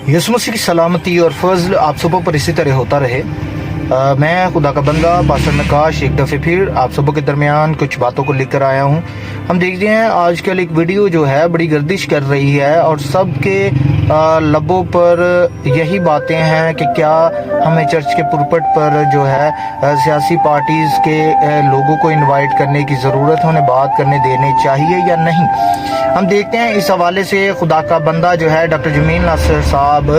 यसु मसीह की सलामती और फजल आप सबों पर इसी तरह होता रहे। मैं खुदा का बंदा पास्टर नकाश एक दफ़े फिर आप सबों के दरमियान कुछ बातों को लेकर आया हूँ। हम देखते हैं आजकल एक वीडियो जो है बड़ी गर्दिश कर रही है और सबके लबों पर यही बातें हैं कि क्या हमें चर्च के पुरपट पर जो है सियासी पार्टीज़ के लोगों को इनवाइट करने की ज़रूरत है, उन्हें बात करने देने चाहिए या नहीं। हम देखते हैं इस हवाले से खुदा का बंदा जो है डॉक्टर जमील नासिर साहब,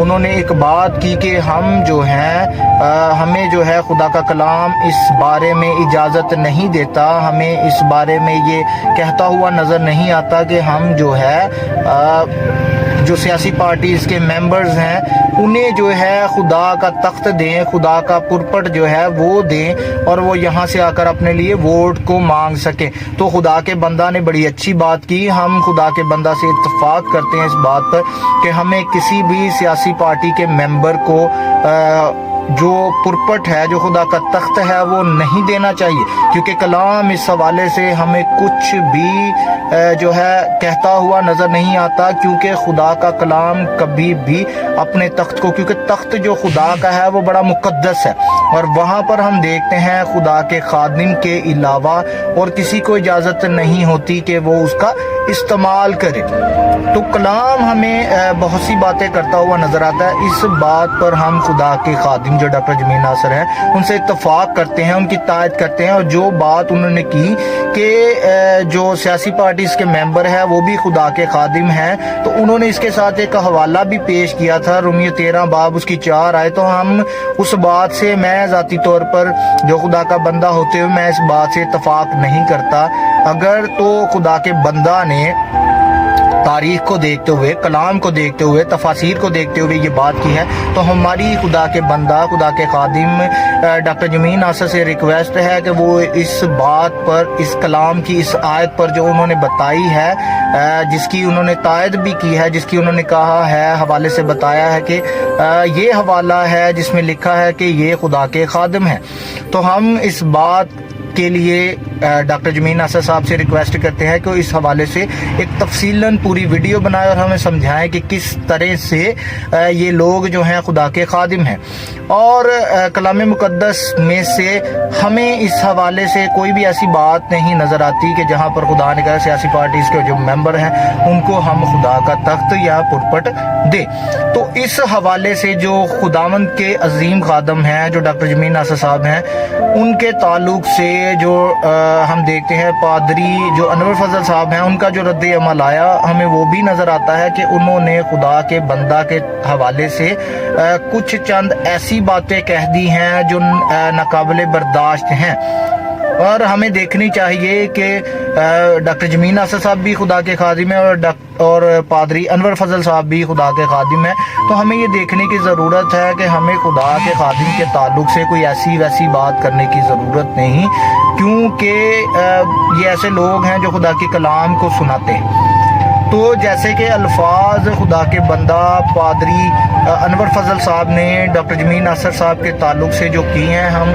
उन्होंने एक बात की कि हम जो हैं हमें जो है खुदा का कलाम इस बारे में इजाज़त नहीं देता, हमें इस बारे में ये कहता हुआ नज़र नहीं आता कि हम जो है जो सियासी पार्टीज़ के मेंबर्स हैं उन्हें जो है खुदा का तख्त दें, खुदा का पुरपट जो है वो दें और वो यहाँ से आकर अपने लिए वोट को मांग सकें। तो खुदा के बंदा ने बड़ी अच्छी बात की। हम खुदा के बंदा से इत्तेफाक करते हैं इस बात पर कि हमें किसी भी सियासी पार्टी के मेंबर को जो पुरपट है, जो खुदा का तख्त है, वो नहीं देना चाहिए, क्योंकि कलाम इस हवाले से हमें कुछ भी जो है कहता हुआ नज़र नहीं आता। क्योंकि खुदा का कलाम कभी भी अपने तख्त को, क्योंकि तख्त जो खुदा का है वो बड़ा मुकद्दस है और वहाँ पर हम देखते हैं खुदा के खादिम के अलावा और किसी को इजाज़त नहीं होती कि वो उसका इस्तेमाल करे। तो कलाम हमें बहुत सी बातें करता हुआ नज़र आता है। इस बात पर हम खुदा के खादिम जो डॉक्टर जमील नासिर हैं उनसे इत्तफाक करते हैं, उनकी तायद करते हैं। और जो बात उन्होंने की कि जो सियासी पार्टीज़ के मेंबर हैं वो भी खुदा के खादिम हैं, तो उन्होंने इसके साथ एक हवाला भी पेश किया था, रोमियो 13 बाब उसकी 4 आए। तो हम उस बात से, मैं ज़ाती तौर पर जो खुदा का बंदा होते हुए मैं इस बात से इत्तफाक नहीं करता। अगर तो खुदा के बंदा ने तारीख को देखते हुए, कलाम को देखते हुए, तफासीर को देखते हुए ये बात की है, तो हमारी खुदा के बंदा, खुदा के खादिम डॉक्टर जमील नासिर से रिक्वेस्ट है कि वो इस बात पर, इस कलाम की इस आयत पर जो उन्होंने बताई है, जिसकी उन्होंने तायद भी की है, जिसकी उन्होंने कहा है, हवाले से बताया है कि ये हवाला है जिसमें लिखा है कि ये खुदा के खादिम है। तो हम इस बात के लिए डॉक्टर जमील नासिर साहब से रिक्वेस्ट करते हैं कि इस हवाले से एक तफसीलन पूरी वीडियो बनाए और हमें समझाएं कि किस तरह से ये लोग जो हैं खुदा के खादिम हैं। और कलाम मुकद्दस में से हमें इस हवाले से कोई भी ऐसी बात नहीं नज़र आती कि जहाँ पर खुदा ने कहा सियासी पार्टीज़ के जो मेंबर हैं उनको हम खुदा का तख्त या पुरपट दे। तो इस हवाले से जो खुदावंद के अजीम खादम हैं जो डॉक्टर जमील नासिर साहब हैं, उनके ताल्लुक से जो हम देखते हैं पादरी जो अनवर फजल साहब हैं, उनका जो रद्द अमल आया हमें वो भी नज़र आता है कि उन्होंने खुदा के बंदा के हवाले से कुछ चंद ऐसी बातें कह दी हैं जो नाकाबिले बर्दाश्त हैं। और हमें देखनी चाहिए कि डॉक्टर जमील नासिर साहब भी खुदा के खादिम है और पादरी अनवर फजल साहब भी खुदा के खादिम है। तो हमें ये देखने की ज़रूरत है कि हमें खुदा के खादिम के ताल्लुक से कोई ऐसी वैसी बात करने की ज़रूरत नहीं, क्योंकि ये ऐसे लोग हैं जो खुदा के कलाम को सुनाते हैं। तो जैसे कि अल्फाज खुदा के बंदा पादरी अनवर फजल साहब ने डॉक्टर जमील नासिर साहब के ताल्लुक से जो किए हैं, हम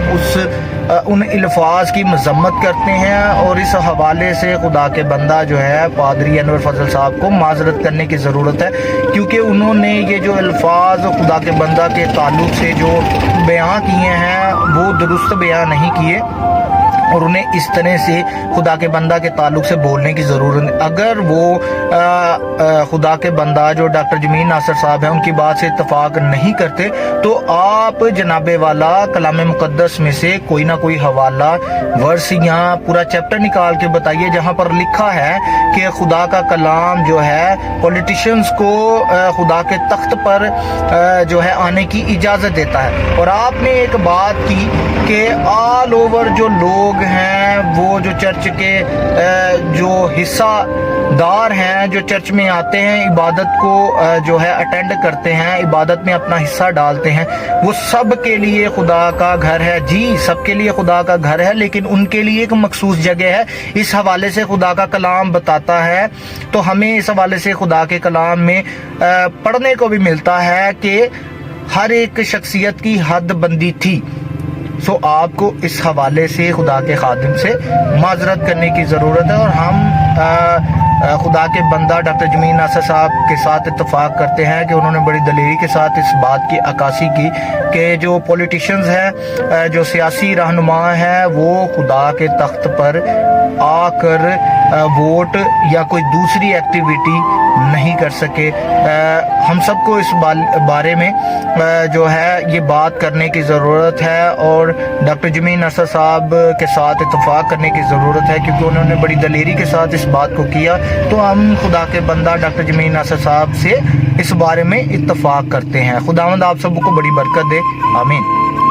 उन अल्फाज की मजम्मत करते हैं और इस हवाले से खुदा के बंदा जो है पादरी अनवर फजल साहब को माजरत करने की ज़रूरत है, क्योंकि उन्होंने ये जो अल्फाज खुदा के बंदा के ताल्लुक से जो बयां किए हैं वो दुरुस्त बयां नहीं किए और उन्हें इस तरह से खुदा के बंदा के ताल्लुक से बोलने की ज़रूरत है। अगर वो खुदा के बंदा जो डॉक्टर जमील नासिर साहब हैं उनकी बात से इत्तफाक नहीं करते, तो आप जनाबे वाला कलाम मुकद्दस में से कोई ना कोई हवाला, वर्स या पूरा चैप्टर निकाल के बताइए जहाँ पर लिखा है कि खुदा का कलाम जो है पॉलिटिशियंस को खुदा के तख्त पर जो है आने की इजाज़त देता है। और आपने एक बात की कि ऑल ओवर जो लोग हैं, वो जो चर्च के जो हिस्सादार हैं, जो चर्च में आते हैं, इबादत को जो है अटेंड करते हैं, इबादत में अपना हिस्सा डालते हैं, वो सब के लिए खुदा का घर है। जी, सबके लिए खुदा का घर है, लेकिन उनके लिए एक मखसूस जगह है। इस हवाले से खुदा का कलाम बताता है। तो हमें इस हवाले से खुदा के कलाम में पढ़ने को भी मिलता है कि हर एक शख्सियत की हद बंदी थी। सो आपको इस हवाले से खुदा के खादिम से माजरत करने की ज़रूरत है और हम खुदा के बंदा डॉक्टर जमील नासर साहब के साथ इत्तेफाक करते हैं कि उन्होंने बड़ी दलेरी के साथ इस बात की अक्कासी की कि जो पॉलिटिशियंस हैं, जो सियासी रहनुमा हैं, वो खुदा के तख्त पर आकर वोट या कोई दूसरी एक्टिविटी नहीं कर सके। हम सबको इस बारे में जो है ये बात करने की ज़रूरत है और डॉक्टर जमील नासर साहब के साथ इत्तेफाक करने की ज़रूरत है, क्योंकि उन्होंने बड़ी दलेरी के साथ इस बात को किया। तो हम खुदा के बंदा डॉक्टर जमील नासर साहब से इस बारे में इत्तेफाक करते हैं। खुदावंद आप सबको बड़ी बरकत दे, आमीन।